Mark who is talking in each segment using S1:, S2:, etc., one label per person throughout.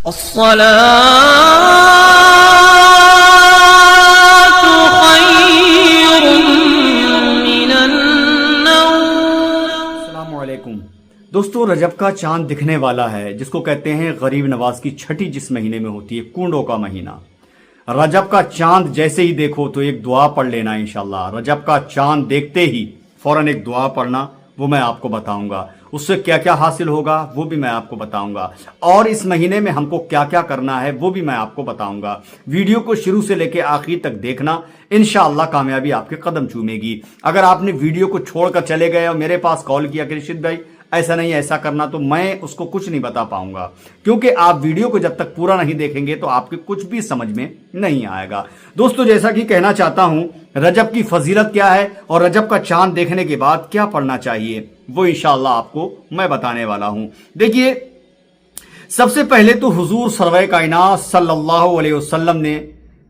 S1: السلام علیکم دوستو، رجب کا چاند دکھنے والا ہے، جس کو کہتے ہیں غریب نواز کی چھٹی جس مہینے میں ہوتی ہے، کنڈوں کا مہینہ۔ رجب کا چاند جیسے ہی دیکھو تو ایک دعا پڑھ لینا انشاءاللہ۔ رجب کا چاند دیکھتے ہی فوراً ایک دعا پڑھنا، وہ میں آپ کو بتاؤں گا۔ اس سے کیا کیا حاصل ہوگا وہ بھی میں آپ کو بتاؤں گا، اور اس مہینے میں ہم کو کیا کیا کرنا ہے وہ بھی میں آپ کو بتاؤں گا۔ ویڈیو کو شروع سے لے کے آخر تک دیکھنا، انشاءاللہ کامیابی آپ کے قدم چومے گی۔ اگر آپ نے ویڈیو کو چھوڑ کر چلے گئے اور میرے پاس کال کیا کہ رشید بھائی ایسا نہیں ایسا کرنا، تو میں اس کو کچھ نہیں بتا پاؤں گا، کیونکہ آپ ویڈیو کو جب تک پورا نہیں دیکھیں گے تو آپ کے کچھ بھی سمجھ میں نہیں آئے گا۔ دوستو، جیسا کہ کہنا چاہتا ہوں، رجب کی فضیلت کیا ہے اور رجب کا چاند دیکھنے کے بعد کیا پڑھنا چاہیے وہ انشاءاللہ آپ کو میں بتانے والا ہوں۔ دیکھیے، سب سے پہلے تو حضور سرور کائنات صلی اللہ علیہ وسلم نے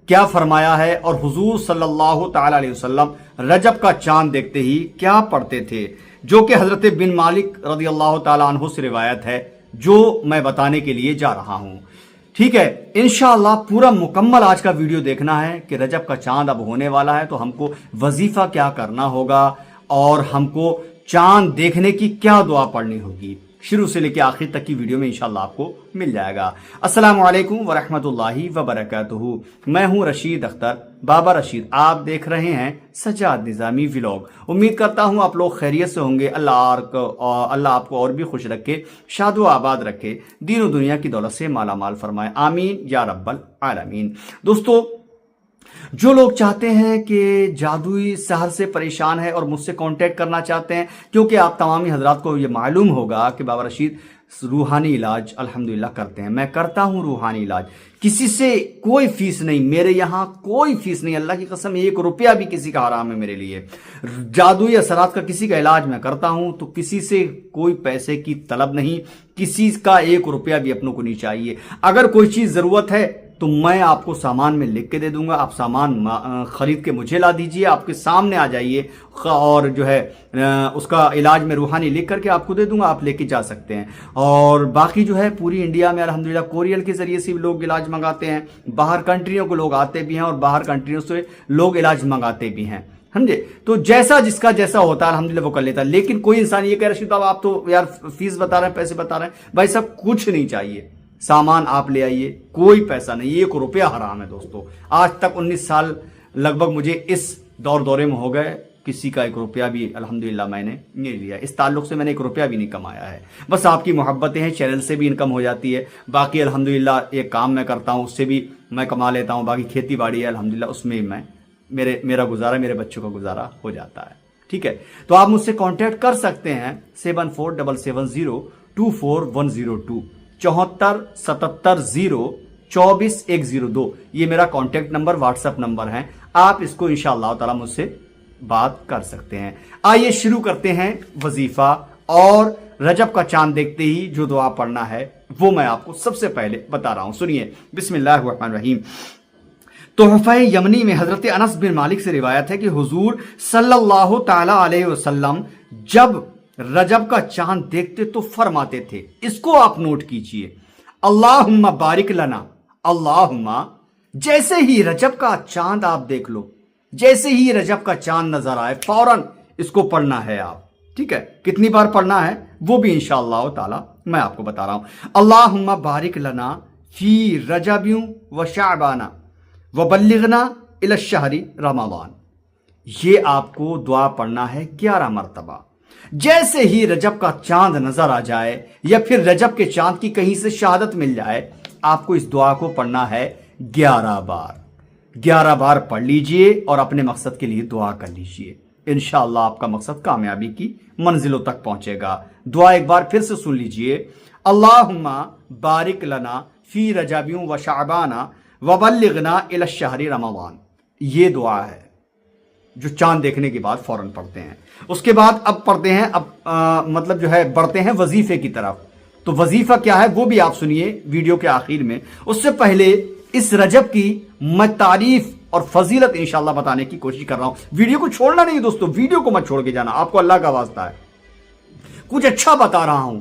S1: کیا فرمایا ہے، اور حضور صلی اللہ تعالی علیہ وسلم رجب کا چاند دیکھتے ہی کیا پڑھتے تھے، جو کہ حضرت بن مالک رضی اللہ تعالی عنہ سے روایت ہے، جو میں بتانے کے لیے جا رہا ہوں۔ ٹھیک ہے، انشاءاللہ پورا مکمل آج کا ویڈیو دیکھنا ہے کہ رجب کا چاند اب ہونے والا ہے تو ہم کو وظیفہ کیا کرنا ہوگا اور ہم کو چاند دیکھنے کی کیا دعا پڑھنی ہوگی۔ شروع سے لے کے آخر تک کی ویڈیو میں انشاءاللہ آپ کو مل جائے گا۔ السلام علیکم ورحمۃ اللہ وبرکاتہ۔ میں ہوں رشید اختر، بابا رشید۔ آپ دیکھ رہے ہیں سجاد نظامی ولاگ۔ امید کرتا ہوں آپ لوگ خیریت سے ہوں گے۔ اللہ آپ کو اور بھی خوش رکھے، شاد و آباد رکھے، دین و دنیا کی دولت سے مالا مال فرمائے، آمین یا رب العالمین۔ دوستو، جو لوگ چاہتے ہیں کہ جادوئی سحر سے پریشان ہے اور مجھ سے کانٹیکٹ کرنا چاہتے ہیں، کیونکہ آپ تمامی حضرات کو یہ معلوم ہوگا کہ بابا رشید روحانی علاج الحمدللہ کرتے ہیں، میں کرتا ہوں روحانی علاج، کسی سے کوئی فیس نہیں، میرے یہاں کوئی فیس نہیں، اللہ کی قسم 1 روپیہ بھی کسی کا حرام ہے میرے لیے۔ جادوئی اثرات کا کسی کا علاج میں کرتا ہوں تو کسی سے کوئی پیسے کی طلب نہیں، کسی کا 1 روپیہ بھی اپنوں کو نہیں چاہیے۔ اگر کوئی چیز ضرورت ہے تو میں آپ کو سامان میں لکھ کے دے دوں گا، آپ سامان خرید کے مجھے لا دیجئے، آپ کے سامنے آ جائیے، اور جو ہے اس کا علاج میں روحانی لکھ کر کے آپ کو دے دوں گا، آپ لے کے جا سکتے ہیں۔ اور باقی جو ہے پوری انڈیا میں الحمدللہ کوریئر کے ذریعے سے لوگ علاج منگاتے ہیں، باہر کنٹریوں کو لوگ آتے بھی ہیں اور باہر کنٹریوں سے لوگ علاج منگاتے بھی ہیں، سمجھے؟ تو جیسا جس کا جیسا ہوتا ہے الحمدللہ وہ کر لیتا ہے۔ لیکن کوئی انسان یہ کہہ رشید صاحب آپ تو یار فیس بتا رہے ہیں، پیسے بتا رہے ہیں، بھائی صاحب کچھ نہیں چاہیے، سامان آپ لے آئیے، کوئی پیسہ نہیں، 1 روپیہ حرام ہے دوستو۔ آج تک 19 سال لگ بھگ مجھے اس دورے میں ہو گئے، کسی کا 1 روپیہ بھی الحمدللہ میں نے نہیں لیا، اس تعلق سے میں نے 1 روپیہ بھی نہیں کمایا ہے۔ بس آپ کی محبتیں ہیں، چینل سے بھی انکم ہو جاتی ہے، باقی الحمدللہ ایک کام میں کرتا ہوں اس سے بھی میں کما لیتا ہوں، باقی کھیتی باڑی ہے الحمدللہ، اس میں میرا گزارا، میرے بچوں کا گزارا ہو جاتا ہے۔ ٹھیک ہے، تو آپ مجھ سے کانٹیکٹ کر سکتے ہیں 7477024102 7477024102، یہ میرا contact number what's app number ہے، آپ اس کو انشاءاللہ تعالی مجھ سے بات کر سکتے ہیں۔ آئیے شروع کرتے ہیں وظیفہ، اور رجب کا چاند دیکھتے ہی جو دعا پڑھنا ہے وہ میں آپ کو سب سے پہلے بتا رہا ہوں، سنیے۔ بسم اللہ الرحمن الرحیم۔ تحفہ یمنی میں حضرت انس بن مالک سے روایت ہے کہ حضور صلی اللہ تعالی علیہ وسلم جب رجب کا چاند دیکھتے تو فرماتے تھے، اس کو آپ نوٹ کیجئے، اللہم بارک لنا، اللہم، جیسے ہی رجب کا چاند آپ دیکھ لو، جیسے ہی رجب کا چاند نظر آئے فوراً اس کو پڑھنا ہے آپ۔ ٹھیک ہے، کتنی بار پڑھنا ہے وہ بھی انشاءاللہ تعالی میں آپ کو بتا رہا ہوں۔ اللہم بارک لنا فی رجب و شعبان وبلغنا الی الشہر رمضان، یہ آپ کو دعا پڑھنا ہے 11 مرتبہ۔ جیسے ہی رجب کا چاند نظر آ جائے یا پھر رجب کے چاند کی کہیں سے شہادت مل جائے، آپ کو اس دعا کو پڑھنا ہے 11 بار۔ 11 بار پڑھ لیجئے اور اپنے مقصد کے لیے دعا کر لیجئے، انشاءاللہ آپ کا مقصد کامیابی کی منزلوں تک پہنچے گا۔ دعا ایک بار پھر سے سن لیجئے، اللہم بارک لنا فی رجب و شعبان وبلغنا الی الشہر رمضان، یہ دعا ہے جو چاند دیکھنے کے بعد فوراً پڑھتے ہیں۔ اس کے بعد اب پڑھتے ہیں، مطلب جو ہے بڑھتے ہیں وظیفے کی طرف۔ تو وظیفہ کیا ہے وہ بھی آپ سنیے ویڈیو کے آخر میں۔ اس سے پہلے اس رجب کی میں تعریف اور فضیلت انشاءاللہ بتانے کی کوشش کر رہا ہوں۔ ویڈیو کو چھوڑنا نہیں دوستو، ویڈیو کو مت چھوڑ کے جانا، آپ کو اللہ کا واسطہ ہے، کچھ اچھا بتا رہا ہوں،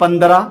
S1: 15,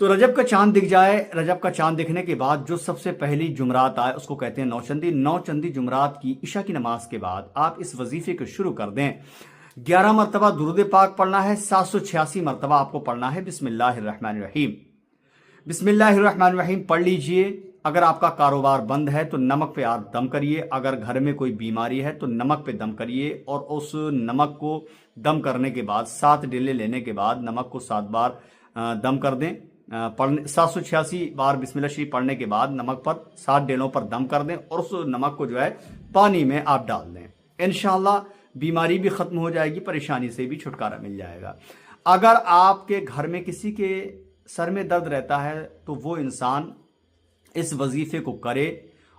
S1: تو رجب کا چاند دکھ جائے، رجب کا چاند دکھنے کے بعد جو سب سے پہلی جمعرات آئے اس کو کہتے ہیں نوچندی۔ نوچندی جمعرات کی عشاء کی نماز کے بعد آپ اس وظیفے کو شروع کر دیں۔ 11 مرتبہ درود پاک پڑھنا ہے، 786 مرتبہ آپ کو پڑھنا ہے بسم اللہ الرحمن الرحیم۔ بسم اللہ الرحمن الرحیم پڑھ لیجئے۔ اگر آپ کا کاروبار بند ہے تو نمک پہ آپ دم کریے، اگر گھر میں کوئی بیماری ہے تو نمک پہ دم کریے، اور اس نمک کو دم کرنے کے بعد 7 ڈلے لینے کے بعد نمک کو 7 بار دم کر دیں۔ 786 بار بسم اللہ شریف پڑھنے کے بعد نمک پر 7 ڈیلوں پر دم کر دیں، اور اس نمک کو جو ہے پانی میں آپ ڈال دیں۔ انشاءاللہ بیماری بھی ختم ہو جائے گی، پریشانی سے بھی چھٹکارا مل جائے گا۔ اگر آپ کے گھر میں کسی کے سر میں درد رہتا ہے تو وہ انسان اس وظیفے کو کرے،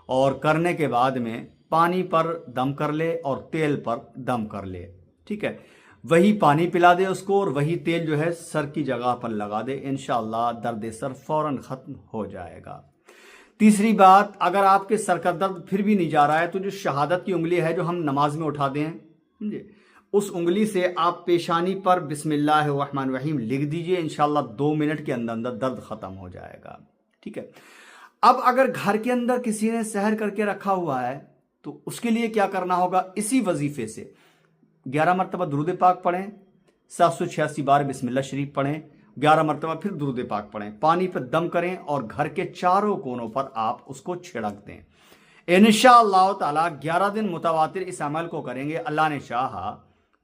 S1: اور کرنے کے بعد میں پانی پر دم کر لے اور تیل پر دم کر لے، ٹھیک ہے؟ وہی پانی پلا دے اس کو، اور وہی تیل جو ہے سر کی جگہ پر لگا دے، انشاءاللہ درد سر فوراً ختم ہو جائے گا۔ تیسری بات، اگر آپ کے سر کا درد پھر بھی نہیں جا رہا ہے تو جو شہادت کی انگلی ہے جو ہم نماز میں اٹھاتے ہیں، اس انگلی سے آپ پیشانی پر بسم اللہ الرحمن الرحیم لکھ دیجئے، انشاءاللہ 2 منٹ کے اندر اندر درد ختم ہو جائے گا، ٹھیک ہے؟ اب اگر گھر کے اندر کسی نے سحر کر کے رکھا ہوا ہے تو اس کے لیے کیا کرنا ہوگا؟ اسی وظیفے سے 11 مرتبہ درود پاک پڑھیں، 786 بار بسم اللہ شریف پڑھیں، 11 مرتبہ پھر درود پاک پڑھیں، پانی پر دم کریں، اور گھر کے چاروں کونوں پر آپ اس کو چھڑک دیں۔ انشاءاللہ تعالی 11 دن متواتر اس عمل کو کریں گے، اللہ نے چاہا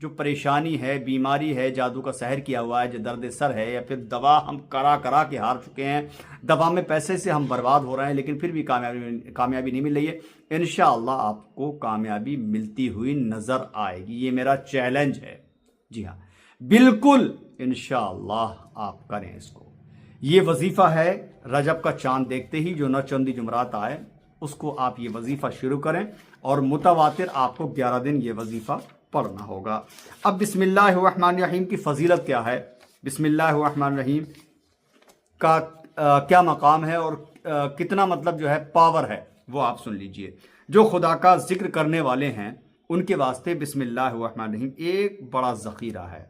S1: جو پریشانی ہے، بیماری ہے، جادو کا سحر کیا ہوا ہے، جو درد سر ہے، یا پھر دوا ہم کرا کے ہار چکے ہیں، دوا میں پیسے سے ہم برباد ہو رہے ہیں لیکن پھر بھی کامیابی نہیں مل رہی ہے، انشاءاللہ آپ کو کامیابی ملتی ہوئی نظر آئے گی۔ یہ میرا چیلنج ہے، جی ہاں بالکل، انشاءاللہ آپ کریں اس کو۔ یہ وظیفہ ہے رجب کا چاند دیکھتے ہی جو نوچندی جمعرات آئے اس کو آپ یہ وظیفہ شروع کریں، اور متواتر آپ کو 11 دن یہ وظیفہ پڑھنا ہوگا۔ اب بسم اللہ الرحمن الرحیم کی فضیلت کیا ہے، بسم اللہ الرحمن الرحیم کا کیا مقام ہے، اور کتنا مطلب جو ہے پاور ہے، وہ آپ سن لیجئے۔ جو خدا کا ذکر کرنے والے ہیں ان کے واسطے بسم اللہ الرحمن الرحیم ایک بڑا ذخیرہ ہے،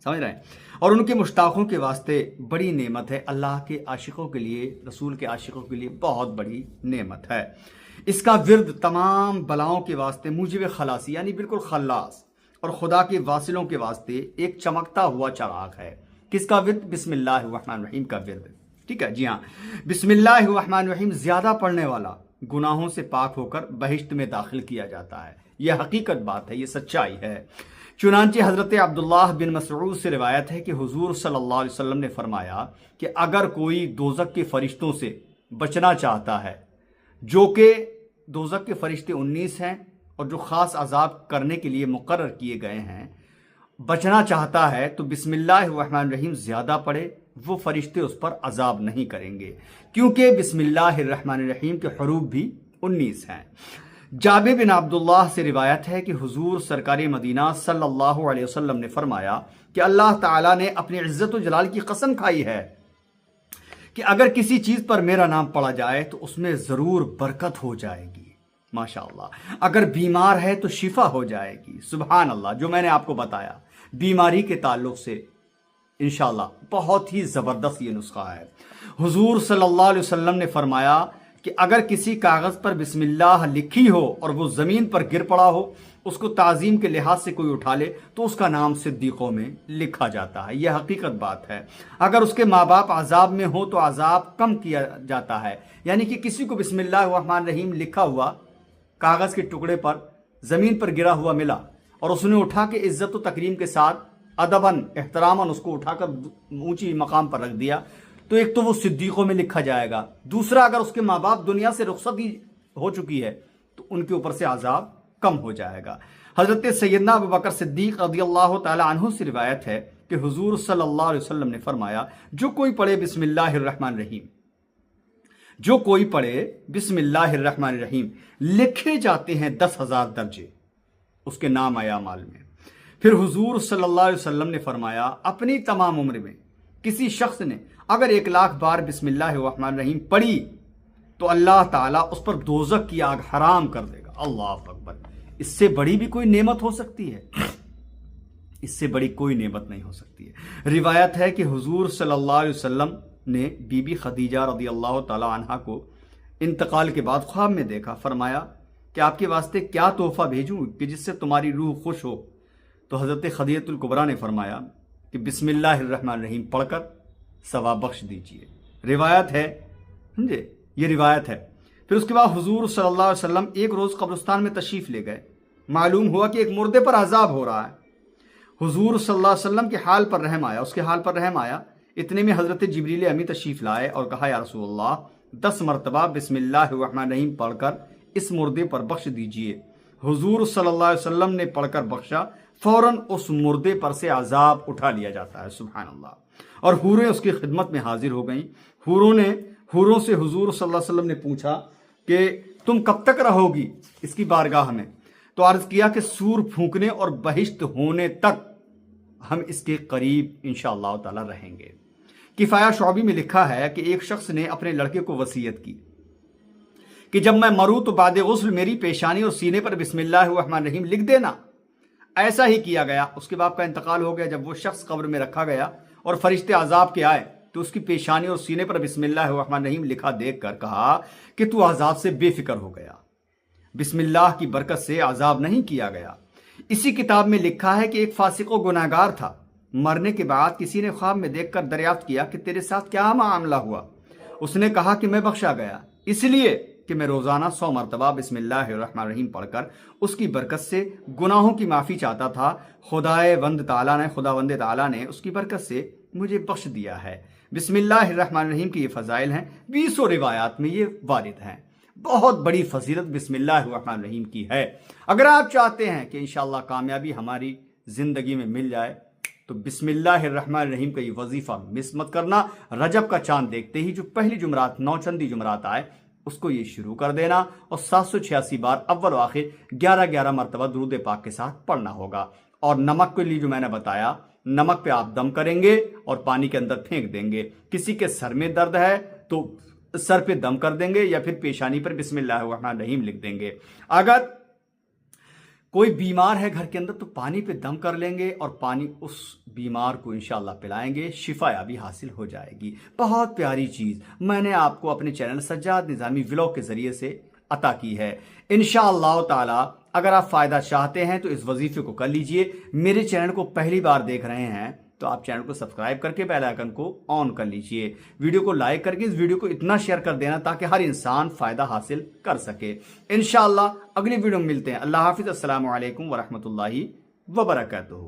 S1: سمجھ رہے ہیں؟ اور ان کے مشتاقوں کے واسطے بڑی نعمت ہے، اللہ کے عاشقوں کے لیے، رسول کے عاشقوں کے لیے بہت بڑی نعمت ہے۔ اس کا ورد تمام بلاؤں کے واسطے موجب خلاصی، یعنی بالکل خلاص، اور خدا کے واصلوں کے واسطے ایک چمکتا ہوا چراغ ہے۔ کس کا ورد؟ بسم اللہ الرحمن الرحیم کا ورد، ٹھیک ہے؟ جی ہاں، بسم اللہ الرحمن الرحیم زیادہ پڑھنے والا گناہوں سے پاک ہو کر بہشت میں داخل کیا جاتا ہے۔ یہ حقیقت بات ہے، یہ سچائی ہے۔ چنانچہ حضرت عبداللہ بن مسعود سے روایت ہے کہ حضور صلی اللہ علیہ وسلم نے فرمایا کہ اگر کوئی دوزخ کے فرشتوں سے بچنا چاہتا ہے، جو کہ دوزخ کے فرشتے 19 ہیں اور جو خاص عذاب کرنے کے لیے مقرر کیے گئے ہیں، بچنا چاہتا ہے تو بسم اللہ الرحمن الرحیم زیادہ پڑھے، وہ فرشتے اس پر عذاب نہیں کریں گے، کیونکہ بسم اللہ الرحمن الرحیم کے حروف بھی 19 ہیں۔ جابر بن عبداللہ سے روایت ہے کہ حضور سرکار مدینہ صلی اللہ علیہ وسلم نے فرمایا کہ اللہ تعالیٰ نے اپنی عزت و جلال کی قسم کھائی ہے کہ اگر کسی چیز پر میرا نام پڑھا جائے تو اس میں ضرور برکت ہو جائے گی، ماشاءاللہ۔ اگر بیمار ہے تو شفا ہو جائے گی، سبحان اللہ۔ جو میں نے آپ کو بتایا بیماری کے تعلق سے، انشاءاللہ بہت ہی زبردست یہ نسخہ ہے۔ حضور صلی اللہ علیہ وسلم نے فرمایا کہ اگر کسی کاغذ پر بسم اللہ لکھی ہو اور وہ زمین پر گر پڑا ہو، اس کو تعظیم کے لحاظ سے کوئی اٹھا لے تو اس کا نام صدیقوں میں لکھا جاتا ہے۔ یہ حقیقت بات ہے۔ اگر اس کے ماں باپ عذاب میں ہو تو عذاب کم کیا جاتا ہے، یعنی کہ کسی کو بسم اللہ الرحمن الرحیم لکھا ہوا کاغذ کے ٹکڑے پر زمین پر گرا ہوا ملا، اور اس نے اٹھا کے عزت و تکریم کے ساتھ ادباً احتراماً اس کو اٹھا کر اونچی مقام پر رکھ دیا، تو ایک تو وہ صدیقوں میں لکھا جائے گا، دوسرا اگر اس کے ماں باپ دنیا سے رخصتی ہو چکی ہے تو ان کے اوپر سے عذاب کم ہو جائے گا۔ حضرت سیدنا ابوبکر صدیق رضی اللہ تعالی عنہ سے روایت ہے کہ حضور صلی اللہ علیہ وسلم نے فرمایا جو کوئی پڑھے بسم اللہ الرحمن الرحیم، جو کوئی پڑھے بسم اللہ الرحمن الرحیم، لکھے جاتے ہیں 10,000 درجے اس کے نام اعمال میں۔ پھر حضور صلی اللہ علیہ وسلم نے فرمایا اپنی تمام عمر میں کسی شخص نے اگر 1,00,000 بار بسم اللہ الرحمن الرحیم پڑھی تو اللہ تعالیٰ اس پر دوزخ کی آگ حرام کر دے گا۔ اللہ اکبر! اس سے بڑی بھی کوئی نعمت ہو سکتی ہے؟ اس سے بڑی کوئی نعمت نہیں ہو سکتی ہے۔ روایت ہے کہ حضور صلی اللہ علیہ وسلم نے بی بی خدیجہ رضی اللہ تعالی عنہا کو انتقال کے بعد خواب میں دیکھا. فرمایا کہ آپ کے واسطے کیا تحفہ بھیجوں کہ جس سے تمہاری روح خوش ہو؟ تو حضرت خدیجہ الکبریٰ نے فرمایا کہ بسم اللہ الرحمن الرحیم پڑھ کر ثواب بخش دیجئے. روایت ہے، سمجھے، یہ روایت ہے. پھر اس کے بعد حضور صلی اللہ علیہ وسلم ایک روز قبرستان میں تشریف لے گئے. معلوم ہوا کہ ایک مردے پر عذاب ہو رہا ہے. حضور صلی اللہ علیہ وسلم کے حال پر رحم آیا، اس کے حال پر رحم آیا. اتنے میں حضرت جبریل امی تشریف لائے اور کہا یا رسول اللہ 10 مرتبہ بسم اللہ الرحمن الرحیم پڑھ کر اس مردے پر بخش دیجئے. حضور صلی اللہ علیہ وسلم نے پڑھ کر بخشا. فوراً اس مردے پر سے عذاب اٹھا لیا جاتا ہے. سبحان اللہ. اور حوریں اس کی خدمت میں حاضر ہو گئیں. حوروں سے حضور صلی اللہ علیہ وسلم نے پوچھا کہ تم کب تک رہو گی اس کی بارگاہ میں؟ تو عرض کیا کہ سور پھونکنے اور بہشت ہونے تک ہم اس کے قریب انشاءاللہ تعالی رہیں گے. کفایہ شعبی میں لکھا ہے کہ ایک شخص نے اپنے لڑکے کو وصیت کی کہ جب میں مروں تو بعد غسل میری پیشانی اور سینے پر بسم اللہ الرحمن الرحیم لکھ دینا. ایسا ہی کیا گیا. اس کے باپ کا انتقال ہو گیا. جب وہ شخص قبر میں رکھا گیا اور فرشتے عذاب کے آئے تو اس کی پیشانی اور سینے پر بسم اللہ الرحمن الرحیم لکھا دیکھ کر کہا کہ تو عذاب سے بے فکر ہو گیا. بسم اللہ کی برکت سے عذاب نہیں کیا گیا. اسی کتاب میں لکھا ہے کہ ایک فاسق و گناہگار تھا. مرنے کے بعد کسی نے خواب میں دیکھ کر دریافت کیا کہ تیرے ساتھ کیا معاملہ ہوا؟ اس نے کہا کہ میں بخشا گیا اس لیے کہ میں روزانہ 100 مرتبہ بسم اللہ الرحمن الرحیم پڑھ کر اس کی برکت سے گناہوں کی معافی چاہتا تھا. خداوند تعالیٰ نے اس کی برکت سے مجھے بخش دیا ہے. بسم اللہ الرحمن الرحیم کی یہ فضائل ہیں. 20 روایات میں یہ وارد ہیں. بہت بڑی فضیلت بسم اللہ الرحمن الرحیم کی ہے. اگر آپ چاہتے ہیں کہ انشاءاللہ کامیابی ہماری زندگی میں مل جائے تو بسم اللہ الرحمن الرحیم کا یہ وظیفہ مس مت کرنا. رجب کا چاند دیکھتے ہی جو پہلی جمعرات 9 چندی جمعرات آئے اس کو یہ شروع کر دینا اور 786 بار اول و آخر 11 مرتبہ درود پاک کے ساتھ پڑھنا ہوگا. اور نمک کے لیے جو میں نے بتایا، نمک پہ آپ دم کریں گے اور پانی کے اندر پھینک دیں گے. کسی کے سر میں درد ہے تو سر پہ دم کر دیں گے یا پھر پیشانی پر بسم اللہ الرحمن الرحیم لکھ دیں گے. اگر کوئی بیمار ہے گھر کے اندر تو پانی پہ دم کر لیں گے اور پانی اس بیمار کو انشاءاللہ پلائیں گے. شفا یابی حاصل ہو جائے گی. بہت پیاری چیز میں نے آپ کو اپنے چینل سجاد نظامی ولاگ کے ذریعے سے عطا کی ہے. انشاءاللہ تعالی اگر آپ فائدہ چاہتے ہیں تو اس وظیفے کو کر لیجئے. میرے چینل کو پہلی بار دیکھ رہے ہیں تو آپ چینل کو سبسکرائب کر کے بیل آئیکن کو آن کر لیجئے. ویڈیو کو لائک کر کے اس ویڈیو کو اتنا شیئر کر دینا تاکہ ہر انسان فائدہ حاصل کر سکے. انشاءاللہ اگلی ویڈیو میں ملتے ہیں. اللہ حافظ. السلام علیکم ورحمۃ اللہ وبرکاتہ.